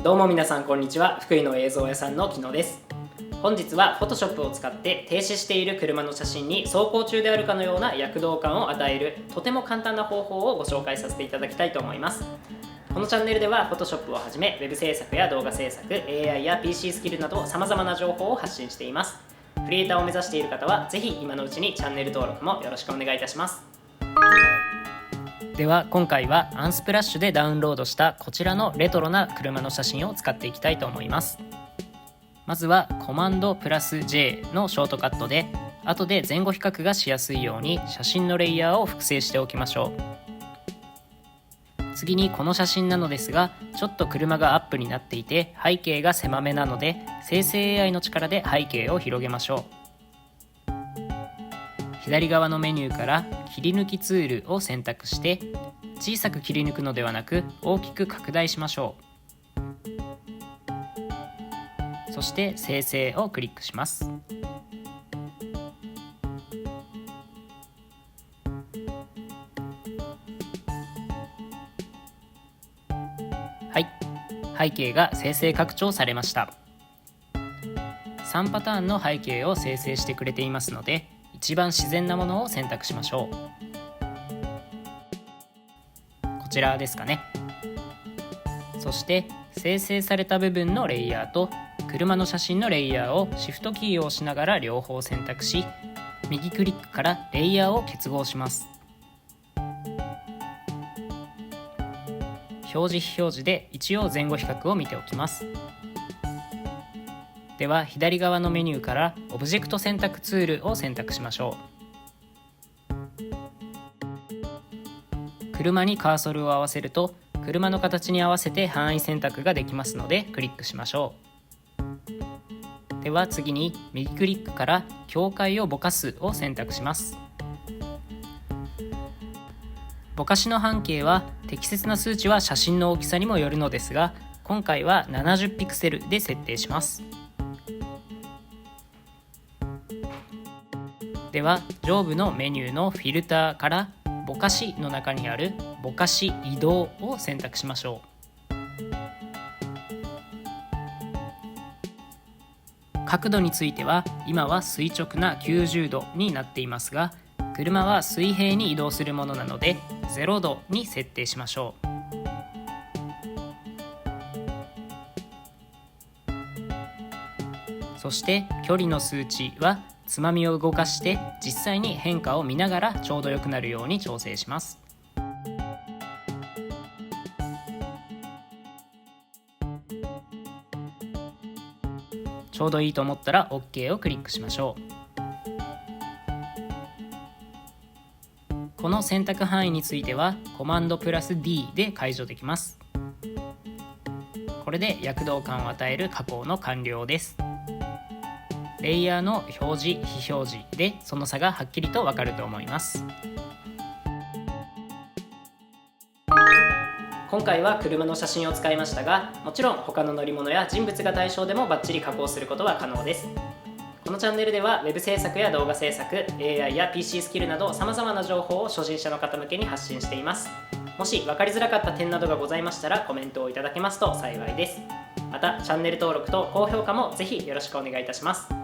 どうも皆さんこんにちは。福井の映像屋さんの木野です。本日は Photoshop を使って停止している車の写真に走行中であるかのような躍動感を与えるとても簡単な方法をご紹介させていただきたいと思います。このチャンネルでは Photoshop をはじめ Web 制作や動画制作、AI や PC スキルなど様々な情報を発信しています。クリエイターを目指している方はぜひ今のうちにチャンネル登録もよろしくお願いいたします。では今回はアンスプラッシュでダウンロードしたこちらのレトロな車の写真を使っていきたいと思います。まずはコマンドプラス J のショートカットで後で前後比較がしやすいように写真のレイヤーを複製しておきましょう。次にこの写真なのですがちょっと車がアップになっていて背景が狭めなので生成 AI の力で背景を広げましょう。左側のメニューから切り抜きツールを選択して小さく切り抜くのではなく大きく拡大しましょう。そして生成をクリックします。はい、背景が生成拡張されました。3パターンの背景を生成してくれていますので一番自然なものを選択しましょう。こちらですかね。そして生成された部分のレイヤーと車の写真のレイヤーをシフトキーを押しながら両方選択し右クリックからレイヤーを結合します。表示非表示で一応前後比較を見ておきます。では左側のメニューからオブジェクト選択ツールを選択しましょう。車にカーソルを合わせると車の形に合わせて範囲選択ができますのでクリックしましょう。では次に右クリックから境界をぼかすを選択します。ぼかしの半径は適切な数値は写真の大きさにもよるのですが今回は70ピクセルで設定します。では上部のメニューのフィルターからぼかしの中にあるぼかし移動を選択しましょう。角度については今は垂直な90度になっていますが車は水平に移動するものなので0度に設定しましょう。そして距離の数値はつまみを動かして実際に変化を見ながらちょうど良くなるように調整します。ちょうどいいと思ったら OK をクリックしましょう。この選択範囲についてはコマンドプラス D で解除できます。これで躍動感を与える加工の完了です。レイヤーの表示非表示でその差がはっきりとわかると思います。今回は車の写真を使いましたがもちろん他の乗り物や人物が対象でもバッチリ加工することは可能です。このチャンネルでは Web 制作や動画制作 AI や PC スキルなど様々な情報を初心者の方向けに発信しています。もし分かりづらかった点などがございましたらコメントをいただけますと幸いです。またチャンネル登録と高評価もぜひよろしくお願いいたします。